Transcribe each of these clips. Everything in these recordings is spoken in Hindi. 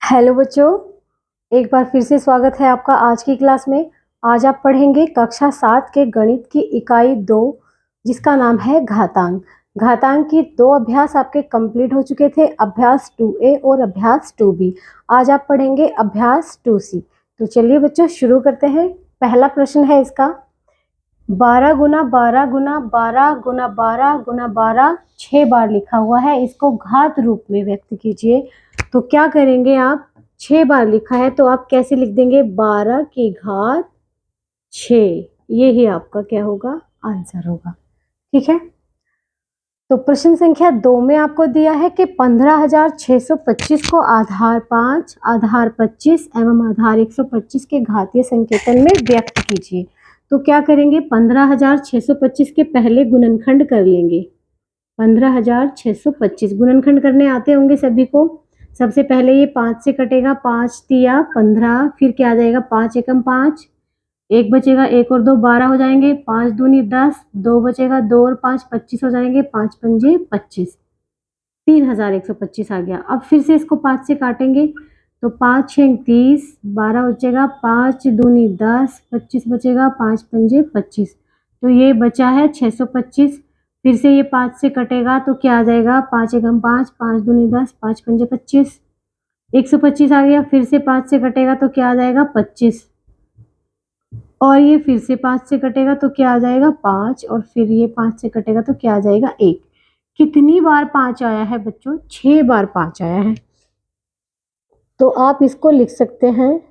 हेलो बच्चों, एक बार फिर से स्वागत है आपका आज की क्लास में। आज आप पढ़ेंगे कक्षा 7 के गणित की इकाई 2 जिसका नाम है घातांक। घातांक की 2 अभ्यास आपके कंप्लीट हो चुके थे, अभ्यास 2A और अभ्यास 2B। आज आप पढ़ेंगे अभ्यास 2C। तो चलिए बच्चों शुरू करते हैं। पहला प्रश्न है इसका 12 गुना 12 गुना 12 गुना 12 गुना 12 6 बार लिखा हुआ है, इसको घात रूप में व्यक्त कीजिए। तो क्या करेंगे आप, 6 बार लिखा है तो आप कैसे लिख देंगे, 12 की घात 6। ये ही आपका क्या होगा, आंसर होगा। ठीक है, तो प्रश्न संख्या 2 में आपको दिया है कि 15,625 को आधार 5, आधार 25 एवं आधार 125 के घातीय संकेतन में व्यक्त कीजिए। तो क्या करेंगे, 15,625 के पहले गुणनखंड कर लेंगे। 15,625 गुणनखंड करने आते होंगे सभी को। सबसे पहले ये 5 से कटेगा, 5 तिया 15, फिर क्या आ जाएगा, 5 एकम 5, एक बचेगा, एक और दो 12 हो जाएंगे, 5 दूनी 10, दो बचेगा, 2 और 5 25 हो जाएंगे, 5 पंजे 25, 3,125 आ गया। अब फिर से इसको 5 से काटेंगे तो 5 छः 30, 12 बचेगा, 5 दूनी 10, 25 बचेगा, 5 पंजे 25, तो ये बचा है 625। फिर से ये 5 से कटेगा तो क्या आ जाएगा, 5 एकम 5, 5 दूनी 10, 5 पंजे 25, 125 आ गया। फिर से 5 से कटेगा तो क्या आ जाएगा, 25, और ये फिर से 5 से कटेगा तो क्या आ जाएगा, 5, और फिर ये 5 से कटेगा तो क्या आ जाएगा, 1। कितनी बार 5 आया है बच्चों, 6 बार 5 आया है। तो आप इसको लिख सकते हैं,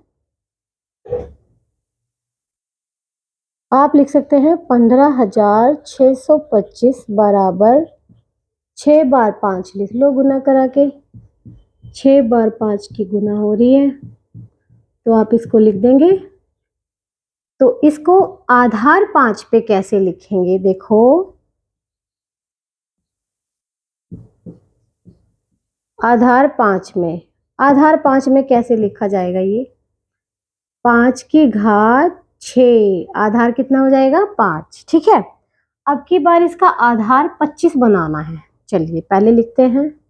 आप लिख सकते हैं 15,625 बराबर 6 बार 5 लिख लो गुना करा के। 6 बार 5 की गुना हो रही है तो आप इसको लिख देंगे। तो इसको आधार 5 पे कैसे लिखेंगे, देखो आधार 5 में, आधार 5 में कैसे लिखा जाएगा, ये 5 की घात 6, आधार कितना हो जाएगा, 5। ठीक है, अब की बार इसका आधार 25 बनाना है। चलिए पहले लिखते हैं,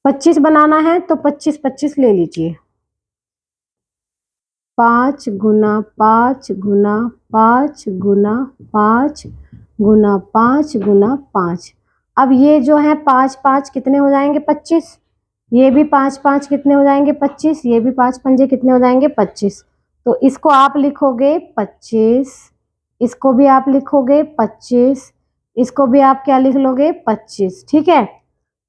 25 बनाना है तो 25 25 ले लीजिए। 5 गुना 5 गुना 5 गुना 5 गुना 5 गुना 5। अब ये जो है 5 5 कितने हो जाएंगे, 25। ये भी 5 5 कितने हो जाएंगे, 25। ये भी 5 पंजे कितने हो जाएंगे, 25। तो इसको आप लिखोगे 25, इसको भी आप लिखोगे 25, इसको भी आप क्या लिख लोगे, 25। ठीक है,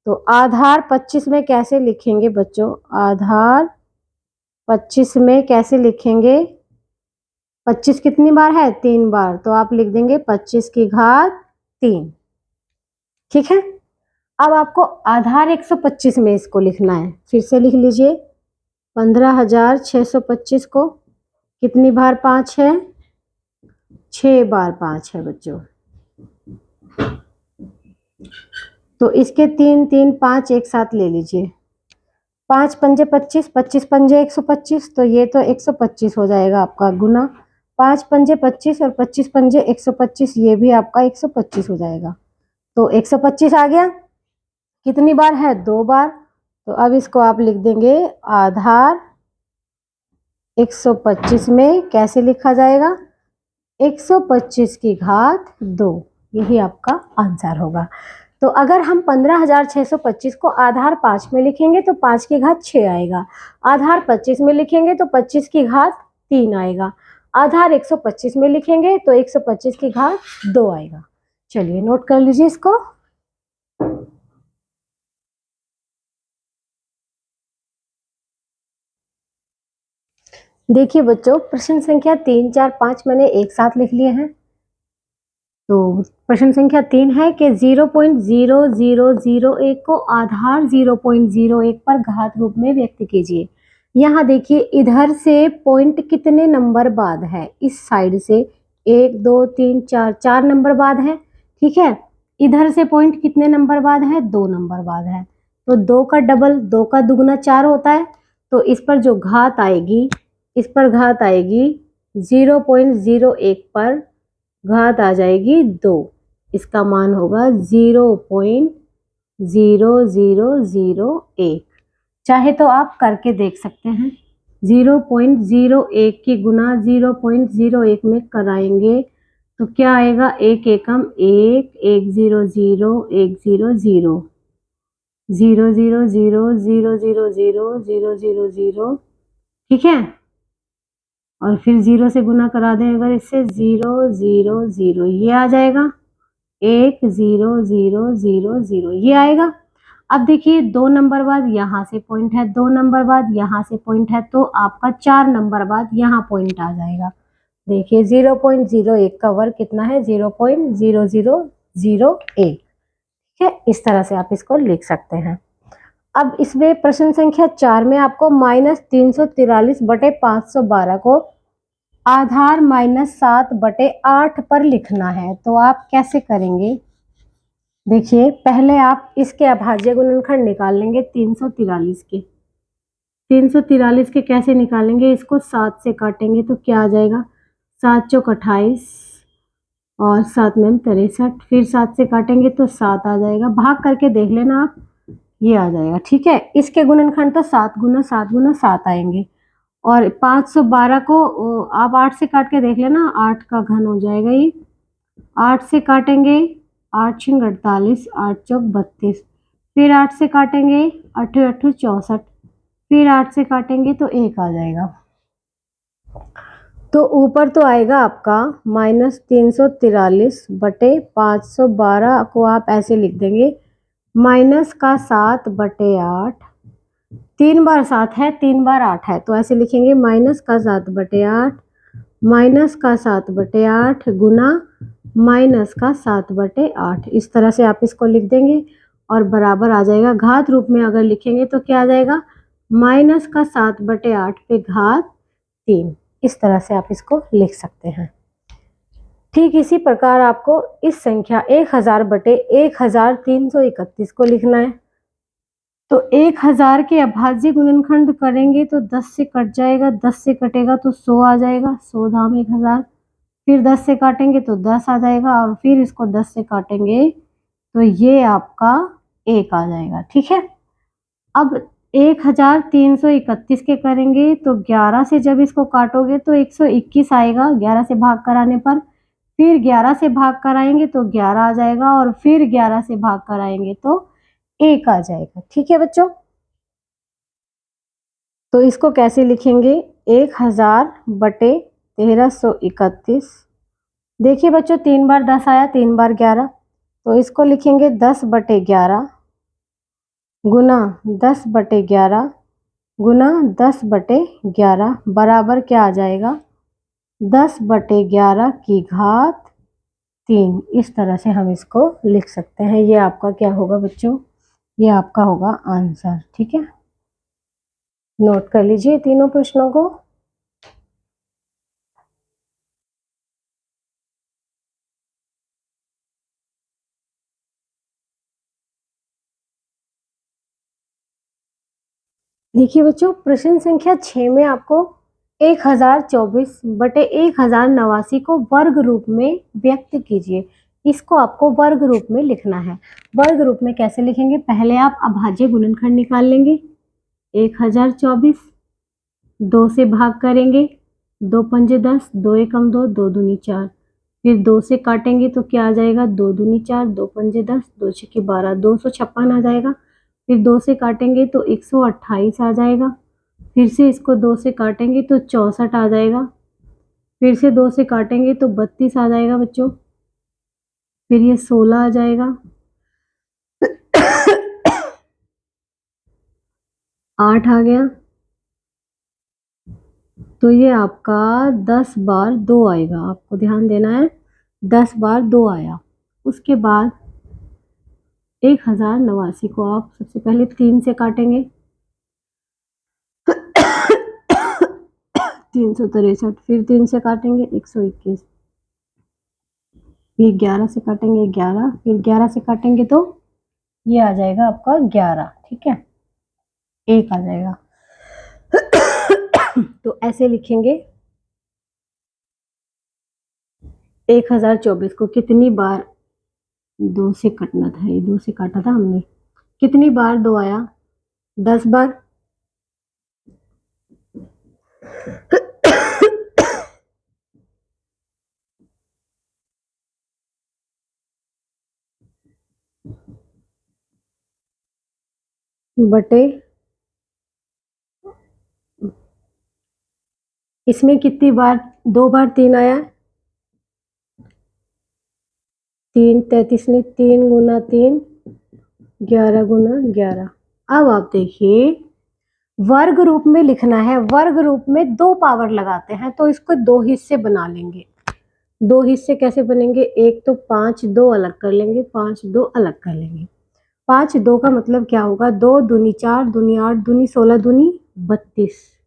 तो आधार 25 में कैसे लिखेंगे बच्चों, आधार 25 में कैसे लिखेंगे, 25 कितनी बार है, 3 बार, तो आप लिख देंगे 25 की घात 3। ठीक है, अब आपको आधार 125 में इसको लिखना है। फिर से लिख लीजिए, 15,625 को कितनी बार 5 है, 6 बार 5 है बच्चों। तो इसके 3 3 5 एक साथ ले लीजिए, 5 पंजे 25, 25 पंजे 125, तो ये तो 125 हो जाएगा आपका गुना, 5 पंजे 25 और 25 पंजे 125, ये भी आपका 125 हो जाएगा। तो 125 आ गया, कितनी बार है, 2 बार। तो अब इसको आप लिख देंगे आधार 125 में कैसे लिखा जाएगा, 125 की घात 2, यही आपका आंसर होगा। तो अगर हम 15,625 को आधार 5 में लिखेंगे तो 5 की घात 6 आएगा, आधार 25 में लिखेंगे तो 25 की घात 3 आएगा, आधार 125 में लिखेंगे तो 125 की घात 2 आएगा। चलिए नोट कर लीजिए इसको। देखिए बच्चों, प्रश्न संख्या 3 4 5 मैंने एक साथ लिख लिए हैं। तो प्रश्न संख्या 3 है कि 0.0001 को आधार 0.01 पर घात रूप में व्यक्त कीजिए। यहाँ देखिए इधर से पॉइंट कितने नंबर बाद है, इस साइड से 1 2 3 4 4 नंबर बाद है। ठीक है, इधर से पॉइंट कितने नंबर बाद है, 2 नंबर बाद है। तो 2 का डबल, 2 का दुगना 4 होता है। तो इस पर जो घात आएगी, इस पर घात आएगी 0.01 पर घात आ जाएगी 2, इसका मान होगा 0.02। 0.001। चाहे तो आप करके देख सकते हैं। 0.01 की गुना 0.01 में कराएंगे तो क्या आएगा, एक एकम एक, 100, 100, 000000000, ठीक है। और फिर 0 से गुना करा दें अगर इससे, 000, ये आ जाएगा 1000, ये आएगा। अब देखिए 2 नंबर बाद यहाँ से पॉइंट है, 2 नंबर बाद यहाँ से पॉइंट है, तो आपका 4 नंबर बाद यहाँ पॉइंट आ जाएगा। देखिए 0.01 का वर्ग कितना है, 0.0001। ठीक है, इस तरह से आप इसको लिख सकते हैं। अब इसमें प्रश्न संख्या 4 में आपको -343/512 को आधार -7/8 पर लिखना है, तो आप कैसे करेंगे। देखिए पहले आप इसके अभाज्य गुणनखंड निकाल लेंगे 343 के। 343 के कैसे निकालेंगे, इसको 7 से काटेंगे तो क्या आ जाएगा, 7 चौक 28 और 7 में 63, फिर 7 से काटेंगे तो 7 आ जाएगा। भाग करके देख लेना आप, ये आ जाएगा। ठीक है, इसके गुणनखंड तो 7 गुना 7 गुना 7 आएंगे। और 512 को आप 8 से काट के देख लेना, 8 का घन हो जाएगा ये। 8 से काटेंगे, 8 छिंग 48, 8 चौक 32, फिर 8 से काटेंगे, 8 8 64, फिर 8 से काटेंगे तो 1 आ जाएगा। तो ऊपर तो आएगा आपका -343/512 को आप ऐसे लिख देंगे, माइनस का 7/8, 3 बार 7 है, 3 बार 8 है, तो ऐसे लिखेंगे माइनस का 7/8, माइनस का 7/8 गुना माइनस का 7/8। इस तरह से आप इसको लिख देंगे और बराबर आ जाएगा। घात रूप में अगर लिखेंगे तो क्या आ जाएगा, माइनस का 7/8 पे घात 3। इस तरह से आप इसको लिख सकते हैं। ठीक इसी प्रकार आपको इस संख्या 1000/1331 को लिखना है। तो 1000 के अभाज्य गुणनखंड करेंगे तो 10 से कट जाएगा, 10 से कटेगा तो 100 आ जाएगा, 100 धाम 1000, फिर 10 से काटेंगे तो 10 आ जाएगा, और फिर इसको 10 से काटेंगे तो ये आपका 1 आ जाएगा। ठीक है, अब 1331 के करेंगे तो 11 से जब इसको काटोगे तो 121 आएगा 11 से भाग कराने पर, फिर 11 से भाग कराएंगे तो 11 आ जाएगा, और फिर 11 से भाग कराएंगे तो 1 आ जाएगा। ठीक है बच्चों, तो इसको कैसे लिखेंगे, 1000/1331। देखिए बच्चों 3 बार 10 आया, 3 बार 11, तो इसको लिखेंगे 10/11 गुना 10/11 गुना 10/11 बराबर क्या आ जाएगा, 10/11 की घात 3। इस तरह से हम इसको लिख सकते हैं। ये आपका क्या होगा बच्चों, ये आपका होगा आंसर। ठीक है, नोट कर लीजिए तीनों प्रश्नों को। देखिए बच्चों प्रश्न संख्या 6 में आपको 1024/1089 को वर्ग रूप में व्यक्त कीजिए। इसको आपको वर्ग रूप में लिखना है। वर्ग रूप में कैसे लिखेंगे, पहले आप अभाज्य गुणनखंड निकाल लेंगे। 1024 2 से भाग करेंगे, 2 पंजे 10, 2 एकम 2, 2 दूनी 4, फिर 2 से काटेंगे तो क्या आ जाएगा, 2 दूनी 4, 2 पंजे 10, 2 छक्के 12, 256 आ जाएगा। फिर 2 से काटेंगे तो 128 आ जाएगा, फिर से इसको 2 से काटेंगे तो 64 आ जाएगा, फिर से 2 से काटेंगे तो 32 आ जाएगा बच्चों, फिर ये 16 आ जाएगा, 8 आ गया, तो ये आपका 10 बार 2 आएगा। आपको ध्यान देना है, 10 बार 2 आया। उसके बाद 1089 को आप सबसे पहले 3 से काटेंगे, 363, फिर 3 से काटेंगे 121, फिर 11 से काटेंगे 11, फिर 11 से काटेंगे तो ये आ जाएगा आपका 11। ठीक है, 1 आ जाएगा। तो ऐसे लिखेंगे 1024 को कितनी बार 2 से कटना था, ये 2 से काटा था हमने, कितनी बार 2 आया? 10 बार। बटे इसमें कितनी बार 2 बार 3 आया? 3 33 में 3 गुना 3 11 गुना 11। अब आप देखिए वर्ग रूप में लिखना है, वर्ग रूप में 2 पावर लगाते हैं तो इसको 2 हिस्से बना लेंगे। 2 हिस्से कैसे बनेंगे? एक तो 5 2 अलग कर लेंगे, 5 2 अलग कर लेंगे। 5 2 का मतलब क्या होगा? 2 दूनी 4 दूनी 8 दूनी 16 दूनी 32।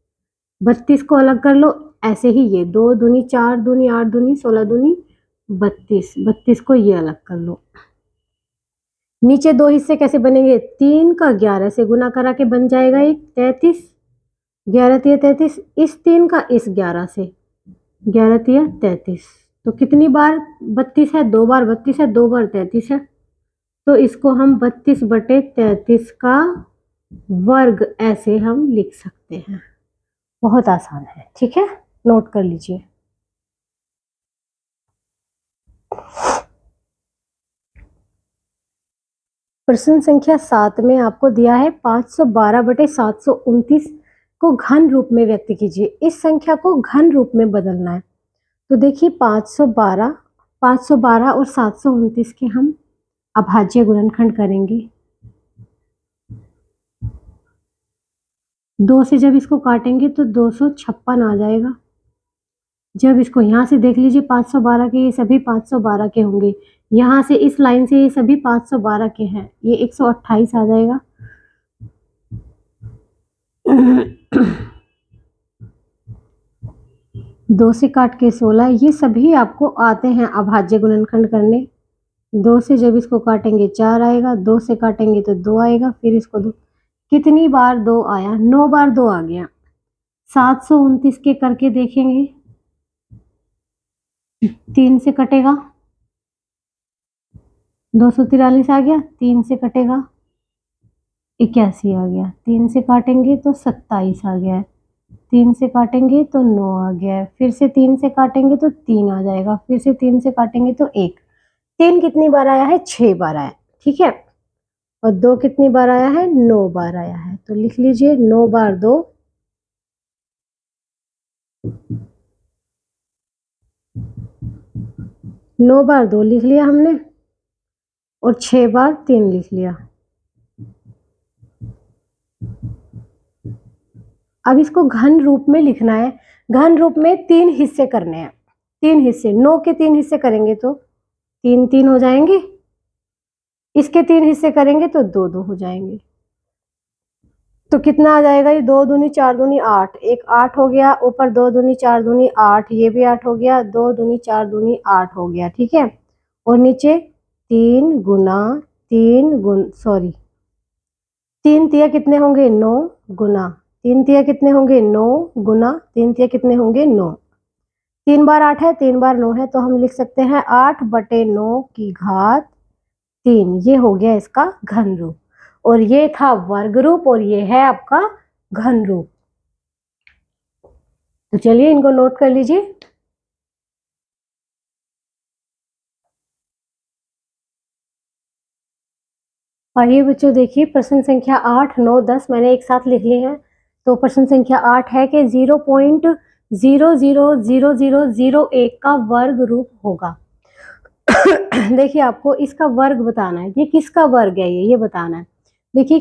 32 को अलग कर लो, ऐसे ही ये 2 दूनी 4 दूनी 8 दूनी 16 दूनी 32। 32 को ये अलग कर लो। नीचे 2 हिस्से कैसे बनेंगे? 3 का 11 से गुना करा के बन जाएगा एक 33। 11 तिया 33, इस 3 का इस 11 से 11 तिया 33। तो कितनी बार 32 है? 2 बार 32 है, 2 बार 33 है। तो इसको हम 32 बटे 33 का वर्ग ऐसे हम लिख सकते हैं। बहुत आसान है, ठीक है, नोट कर लीजिए। प्रश्न संख्या 7 में आपको दिया है 512 बटे 729 को घन रूप में व्यक्त कीजिए। इस संख्या को घन रूप में बदलना है। तो देखिए 512 और 729 के हम अभाज्य गुणनखंड करेंगे। 2 से जब इसको काटेंगे तो 256 आ जाएगा। जब इसको यहाँ से देख लीजिए 512 के, ये सभी 512 के होंगे। यहाँ से इस लाइन से ये सभी 512 के हैं, ये 128 आ जाएगा। 2 से काट के 16, ये सभी आपको आते हैं अभाज्य गुणनखंड करने। 2 से जब इसको काटेंगे 4 आएगा, 2 से काटेंगे तो 2 आएगा, फिर इसको 2। कितनी बार 2 आया? 9 बार 2 आ गया। 729 के करके देखेंगे, 3 से कटेगा 243 आ गया, 3 से कटेगा 81 आ गया, 3 से काटेंगे तो 27 आ गया है, 3 से काटेंगे तो 9 आ गया है, फिर से 3 से काटेंगे तो 3 आ जाएगा, फिर से 3 से काटेंगे तो 1। 3 कितनी बार आया है? 6 बार आया, ठीक है। और 2 कितनी बार आया है? 9 बार आया है। तो लिख लीजिए 9 बार 2 9 बार 2 लिख लिया हमने, और 6 बार 3 लिख लिया। अब इसको घन रूप में लिखना है। घन रूप में 3 हिस्से करने हैं, 3 हिस्से। 9 के 3 हिस्से करेंगे तो 3 3 हो जाएंगे, इसके 3 हिस्से करेंगे तो 2 2 हो जाएंगे। तो कितना आ जाएगा? ये 2 दूनी 4 दूनी 8, एक 8 हो गया, ऊपर 2 दूनी 4 दूनी 8, ये भी 8 हो गया, 2 दूनी 4 दूनी 8 हो गया, ठीक है। और नीचे 3 गुना 3 तिया कितने होंगे? 9 गुना 3 तिया कितने होंगे? 9 गुना 3 तिया कितने होंगे? 9। 3 बार 8 है, 3 बार 9 है, तो हम लिख सकते हैं 8 बटे 9 की घात 3। ये हो गया इसका घन रूप। और ये था वर्ग रूप, और ये है आपका घन रूप। तो चलिए इनको नोट कर लीजिए। आइए बच्चों देखिए, प्रश्न संख्या 8 9 10 मैंने एक साथ लिख लिए हैं। तो प्रश्न संख्या 8 है कि 0.000001 का वर्ग रूप होगा। देखिए आपको इसका वर्ग बताना है, ये किसका वर्ग है, ये बताना है। देखिए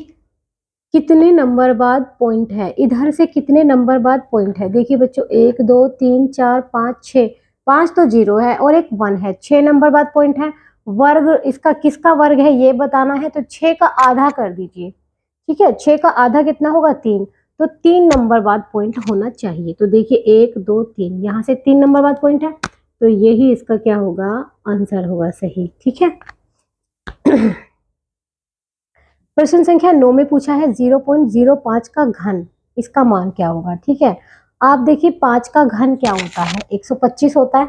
कितने नंबर बाद पॉइंट है, इधर से कितने नंबर बाद पॉइंट है। देखिए बच्चों 1 2 3 4 5 6, 5 तो 0 है और एक 1 है, 6 नंबर बाद पॉइंट है। वर्ग इसका किसका वर्ग है ये बताना है, तो 6 का आधा कर दीजिए, ठीक है। 6 का आधा कितना होगा? 3। तो 3 नंबर बाद पॉइंट होना चाहिए। तो देखिए 1 2 3, यहाँ से 3 नंबर बाद पॉइंट है, तो यही इसका क्या होगा? आंसर होगा सही, ठीक है। प्रश्न संख्या 9 में पूछा है 0.05 का घन, इसका मान क्या होगा, ठीक है। आप देखिए 5 का घन क्या होता है? 125 होता है।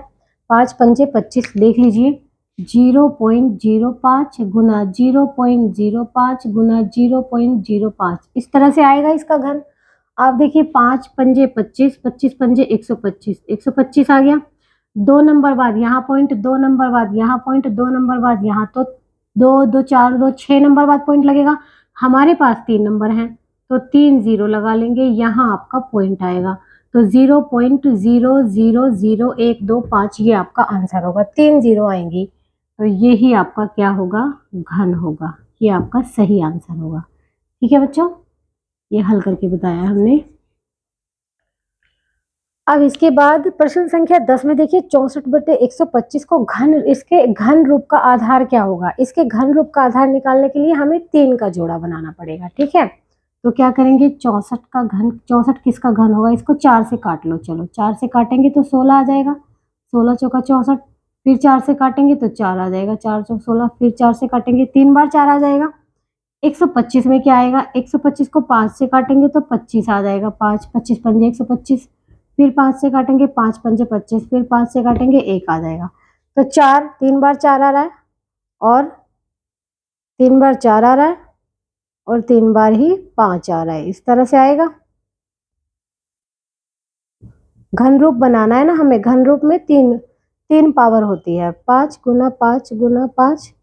5 पंजे 25, देख लीजिए 0.05 गुना 0.05 गुना 0.05, इस तरह से आएगा इसका घन। आप देखिए 5 पंजे 25, 25 पंजे 125, 125 आ गया। 2 नंबर बाद यहाँ पॉइंट, 2 नंबर बाद यहाँ पॉइंट, 2 नंबर बाद यहाँ, तो 2 2 4 2 6 नंबर बाद पॉइंट लगेगा। हमारे पास 3 नंबर हैं तो 3 0 लगा लेंगे, यहाँ आपका पॉइंट आएगा। तो 0.000125 ये आपका आंसर होगा। 3 0 आएंगी तो ये ही आपका क्या होगा, घन होगा। ये आपका सही आंसर होगा। ठीक है बच्चों, ये हल करके बताया हमने। अब इसके बाद प्रश्न संख्या 10 में देखिए 64/125 को घन, इसके घन रूप का आधार क्या होगा। इसके घन रूप का आधार निकालने के लिए हमें 3 का जोड़ा बनाना पड़ेगा। ठीक है, तो क्या करेंगे, 64 का घन, 64 किसका घन होगा, इसको 4 से काट लो। चलो 4 से काटेंगे तो 16 आ जाएगा, 16 चौका 64, फिर 4 से काटेंगे तो 4 आ जाएगा, 4 चौक 16, फिर 4 से काटेंगे 3 बार 4 आ जाएगा। 125 में क्या आएगा, 125 को 5 से काटेंगे तो 25 आ जाएगा, 5 25 पंजे 125, फिर 5 से काटेंगे 5 पंजे 25, फिर 5 से काटेंगे 1 आ जाएगा। तो 4 3 बार 4 आ रहा है और 3 बार 4 आ रहा है और 3 बार ही 5 आ रहा है, इस तरह से आएगा। घन रूप बनाना है ना हमें, घन रूप में तीन पावर होती है, 5 गुना 5 गुना 5,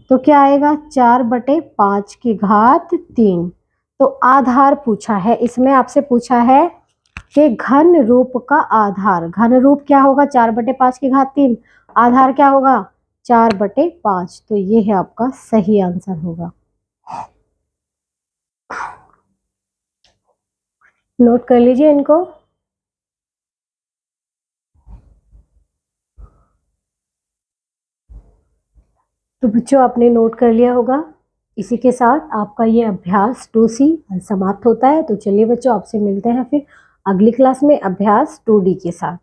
तो क्या आएगा 4/5 की घात 3। तो आधार पूछा है, इसमें आपसे पूछा है कि घन रूप का आधार, घन रूप क्या होगा, 4/5 की घात 3, आधार क्या होगा 4/5, तो ये है आपका सही आंसर होगा। नोट कर लीजिए इनको। तो बच्चों आपने नोट कर लिया होगा। इसी के साथ आपका ये अभ्यास 2C समाप्त होता है। तो चलिए बच्चों, आपसे मिलते हैं फिर अगली क्लास में अभ्यास 2D के साथ।